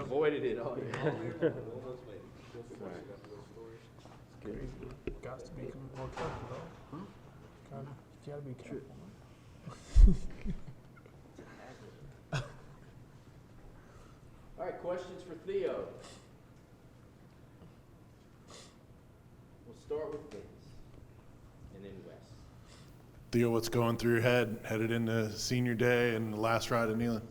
avoided it all year. Got to be more careful, though. Gotta be careful. All right, questions for Theo. We'll start with Vince, and then Wes. Theo, what's going through your head headed into senior day and the last ride at Neyland?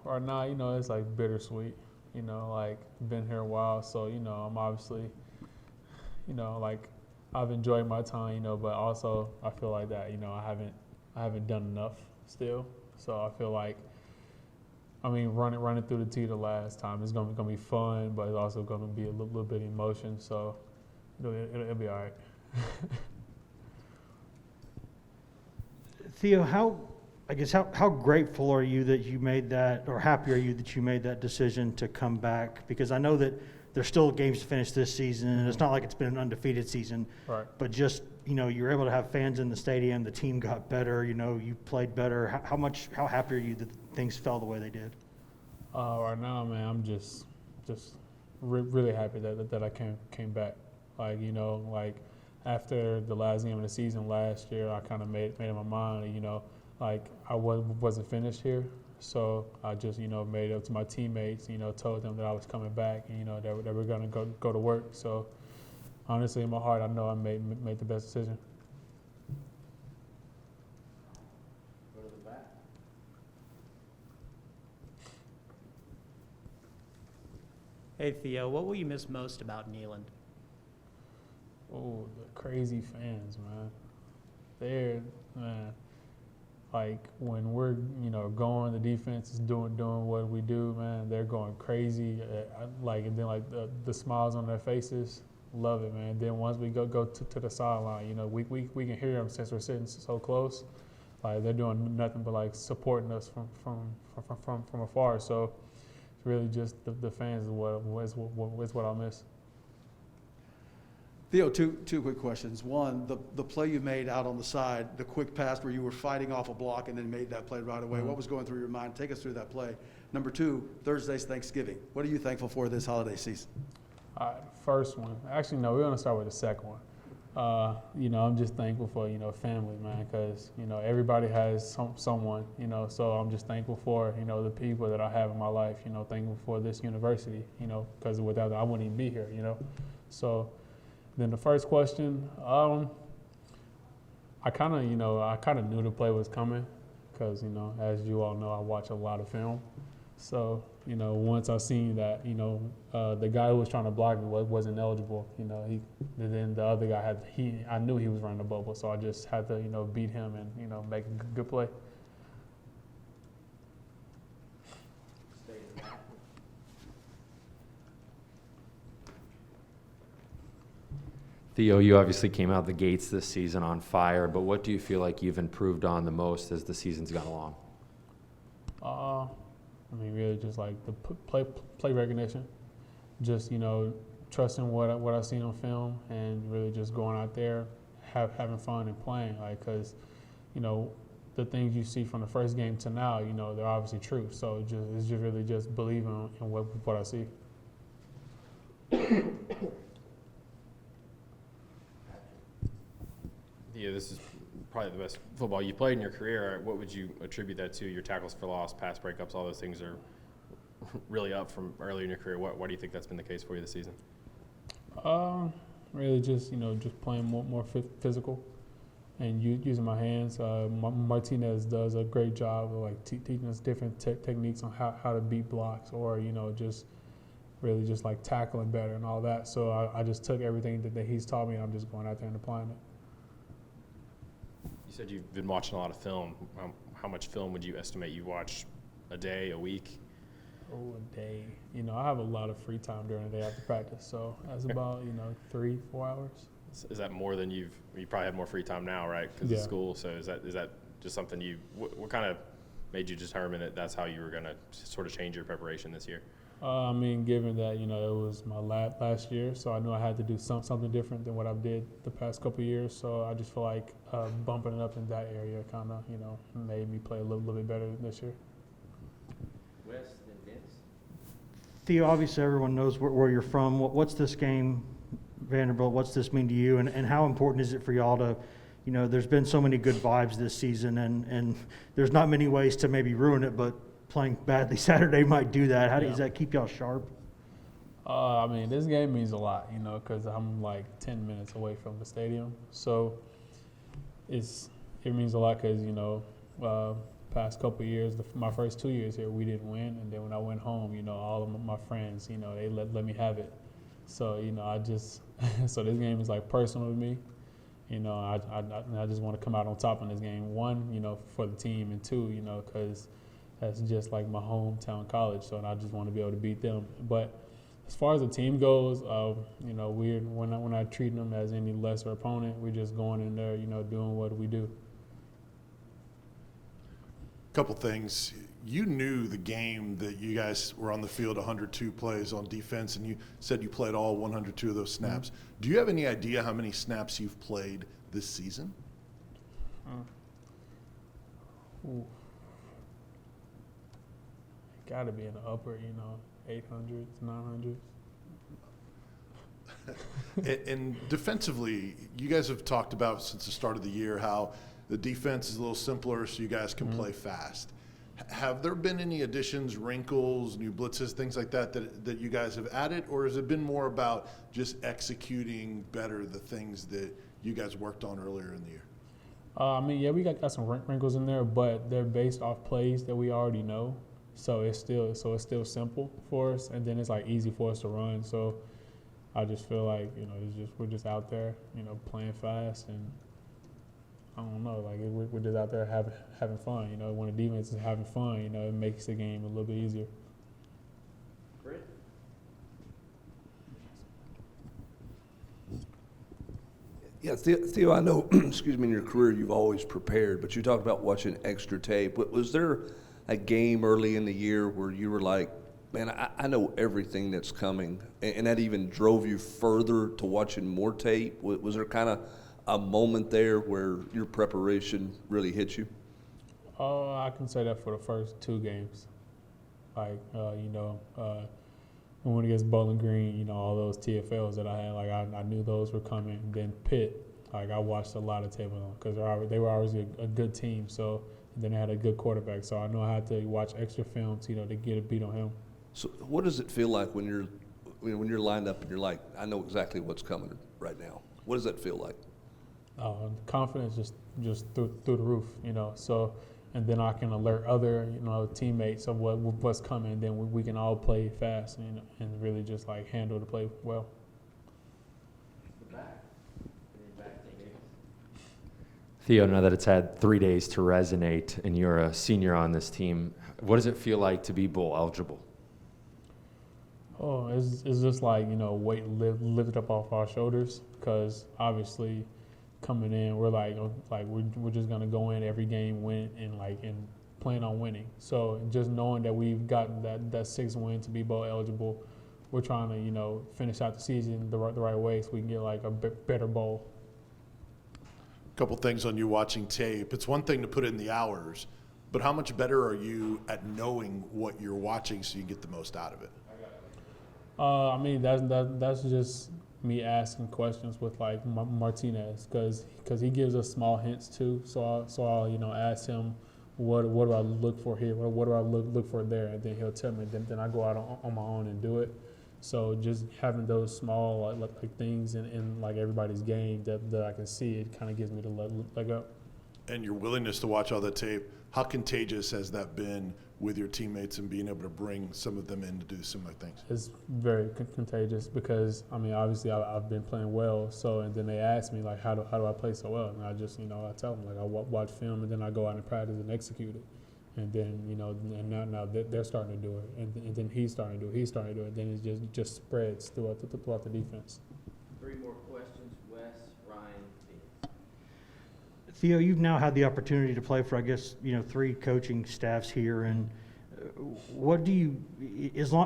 Right now, it's like bittersweet. Like been here a while, so I'm obviously, like I've enjoyed my time, but also I feel like that, I haven't done enough still. So I feel like, running through the tee the last time is gonna be fun, but it's also gonna be a little bit of emotion. So it'll be all right. Theo, how grateful are you that you made that, or happy are you that you made that decision to come back? Because I know that there's still games to finish this season, and it's not like it's been an undefeated season. Right. But just, you were able to have fans in the stadium, the team got better, you played better. How happy are you that things fell the way they did? Right now, man, I'm just really happy that I came back. Like, after the last game of the season last year, I kind of made up my mind, like I wasn't finished here. So I just, made it up to my teammates, told them that I was coming back and, that we're going to go to work. So honestly, in my heart, I know I made the best decision. Go to the back. Hey, Theo, what will you miss most about Neyland? Oh, the crazy fans, man. Man. Like when we're, going, the defense is doing what we do, man. They're going crazy. And then the smiles on their faces, love it, man. Then once we go to the sideline, we can hear them since we're sitting so close. Like they're doing nothing but supporting us from afar. So it's really just the fans is what I miss. Theo, two quick questions. One, the play you made out on the side, the quick pass where you were fighting off a block and then made that play right away. Mm-hmm. What was going through your mind? Take us through that play. Number two, Thursday's Thanksgiving. What are you thankful for this holiday season? All right, first one. Actually, no, we're going to start with the second one. I'm just thankful for, family, man, because, everybody has someone, so I'm just thankful for, the people that I have in my life, thankful for this university, because without that, I wouldn't even be here, So then the first question, I kind of knew the play was coming because, as you all know, I watch a lot of film. So, once I seen that, the guy who was trying to block me wasn't eligible, then the other guy I knew he was running the bubble, so I just had to, beat him and, make a good play. Stay in the back. Theo, you obviously came out the gates this season on fire, but what do you feel like you've improved on the most as the season's gone along? Really just like the play recognition, just, trusting what I seen on film and really just going out there, having fun and playing, because, the things you see from the first game to now, they're obviously true. So it's just really just believing in what I see. Yeah, this is probably the best football you played in your career. What would you attribute that to? Your tackles for loss, pass breakups, all those things are really up from earlier in your career. Why do you think that's been the case for you this season? Really just, just playing more physical and using my hands. Martinez does a great job of teaching us different techniques on how to beat blocks or, just really just tackling better and all that. So I just took everything that he's taught me and I'm just going out there and applying it. You said you've been watching a lot of film. How much film would you estimate you watch a day, a week? Oh, a day. I have a lot of free time during the day after practice, so that's about 3-4 hours. Is that more than you probably have more free time now, right? Because of school. So is that just something what kind of made you determine that that's how you were going to sort of change your preparation this year? Given that, it was my last year, so I knew I had to do something different than what I did the past couple of years. So I just feel like bumping it up in that area kind of, made me play a little bit better this year. Wes, then Vince. Theo, obviously everyone knows where you're from. What's this game, Vanderbilt, what's this mean to you? And how important is it for y'all to, there's been so many good vibes this season, and there's not many ways to maybe ruin it, but playing badly Saturday might do that. How does that keep y'all sharp? I mean, this game means a lot, because I'm like 10 minutes away from the stadium. So it means a lot because, past couple of years, my first 2 years here, we didn't win. And then when I went home, all of my friends, they let me have it. So, so this game is like personal to me. I just want to come out on top in this game. One, for the team, and two, because that's just like my hometown college. So I just want to be able to beat them. But as far as the team goes, we're not treating them as any lesser opponent. We're just going in there, doing what we do. Couple things. You knew the game that you guys were on the field 102 plays on defense, and you said you played all 102 of those snaps. Do you have any idea how many snaps you've played this season? Got to be in the upper, 800s, 900s. And defensively, you guys have talked about since the start of the year how the defense is a little simpler so you guys can play fast. Have there been any additions, wrinkles, new blitzes, things like that you guys have added, or has it been more about just executing better the things that you guys worked on earlier in the year? We got some wrinkles in there, but they're based off plays that we already know. So it's still simple for us, and then it's like easy for us to run. So I just feel like we're just out there, playing fast, and I don't know, like we're just out there having fun. When the defense is having fun, it makes the game a little bit easier. Brent? Yeah, Theo, I know, excuse me, in your career you've always prepared, but you talked about watching extra tape. Was there a game early in the year where you were like, man, I know everything that's coming, and that even drove you further to watching more tape? Was there kind of a moment there where your preparation really hit you? I can say that for the first 2 games. Like, when against Bowling Green, all those TFLs that I had, like I knew those were coming. Then Pitt, like I watched a lot of tape on them because they were always a good team. So then they had a good quarterback. So I know I had to watch extra films, to get a beat on him. So what does it feel like when you're lined up and you're like, I know exactly what's coming right now? What does that feel like? Confidence just through the roof, So, and then I can alert other, teammates of what's coming. And then we can all play fast, and really just like handle the play well. The back. Any back teammates? Theo, now that it's had 3 days to resonate and you're a senior on this team, what does it feel like to be bowl eligible? Oh, it's just like, weight lifted up off our shoulders, because obviously coming in, we're we're just gonna go in every game, win, and plan on winning. So just knowing that we've gotten that 6th win to be bowl eligible, we're trying to finish out the season the right way so we can get like a better bowl. Couple things on you watching tape. It's one thing to put in the hours, but how much better are you at knowing what you're watching so you get the most out of it? That's just me asking questions with like Martinez, because he gives us small hints too. So I'll ask him what do I look for here, what do I look for there, and then he'll tell me. Then I go out on my own and do it. So just having those small like things in like everybody's game that I can see, it kind of gives me the leg up. And your willingness to watch all that tape, how contagious has that been with your teammates and being able to bring some of them in to do similar things? It's very contagious because, obviously I've been playing well. So, and then they ask me, like, how do I play so well? And I just, I tell them, like, I watch film and then I go out and practice and execute it. And then, and now they're starting to do it. And then he's starting to do it. And then it just spreads throughout the defense. 3 more questions. Wes, Ryan, Phoenix. Theo, you've now had the opportunity to play for, I guess, 3 coaching staffs here, and what do you,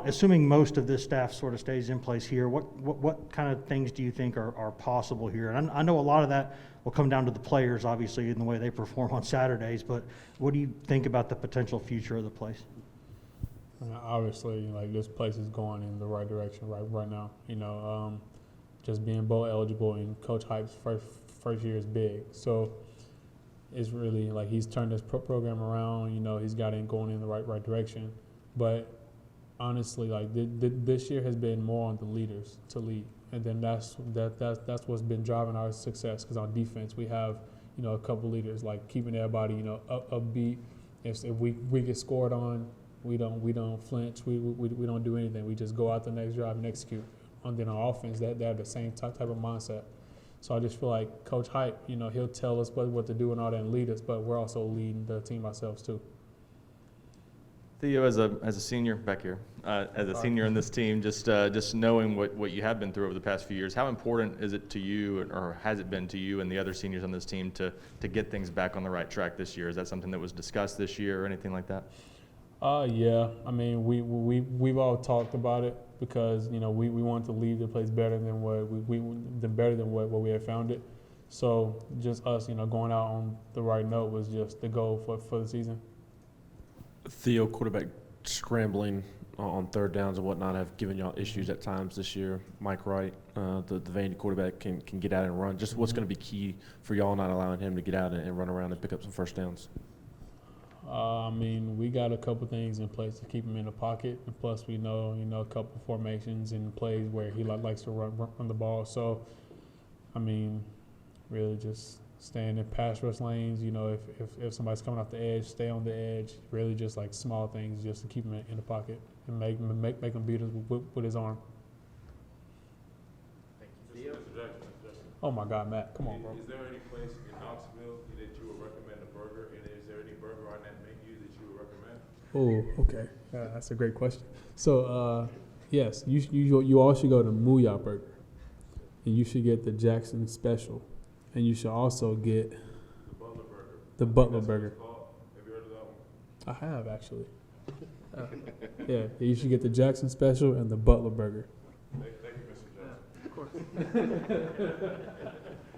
assuming most of this staff sort of stays in place here, what kind of things do you think are possible here? And I know a lot of that will come down to the players, obviously, in the way they perform on Saturdays, but what do you think about the potential future of the place? Obviously, like this place is going in the right direction right now. Just being bowl eligible and Coach Hype's first year is big. So it's really like he's turned this program around. He's got it going in the right direction. But honestly, like this year has been more on the leaders to lead, and then that's what's been driving our success. Because on defense, we have a couple leaders like keeping everybody upbeat. If we get scored on, we don't flinch. We don't do anything. We just go out the next drive and execute. And then on offense, they have the same type of mindset. So I just feel like Coach Hype, he'll tell us what to do and all that and lead us, but we're also leading the team ourselves too. Theo, as a senior back here, as a senior in this team, just knowing what you have been through over the past few years, how important is it to you, or has it been to you and the other seniors on this team to get things back on the right track this year? Is that something that was discussed this year or anything like that? Yeah. I mean, we've all talked about it because we want to leave the place better than what what we had found it. So just us, going out on the right note was just the goal for the season. Theo, quarterback scrambling on third downs and whatnot have given y'all issues at times this year. Mike Wright, the Vandy quarterback, can get out and run. Just what's going to be key for y'all not allowing him to get out and run around and pick up some first downs? I mean, we got a couple things in place to keep him in the pocket, and plus we know a couple formations and plays where he likes to run the ball. So, I mean, really just staying in pass rush lanes. If somebody's coming off the edge, stay on the edge. Really just like small things just to keep him in the pocket and make him beat us with his arm. Theo? Oh my God, Matt, come on, bro. Is there any place in Knoxville that you would recommend a burger, and is there any burger on that menu that you would recommend? Oh, okay. That's a great question. So, yes, you all should go to Mooyah Burger, and you should get the Jackson Special, and you should also get The Butler Burger. the Butler That's what Burger. it's called. Have you heard of that one? I have actually. Yeah, you should get the Jackson Special and the Butler Burger. Thank you, Mr. Johnson. Of course.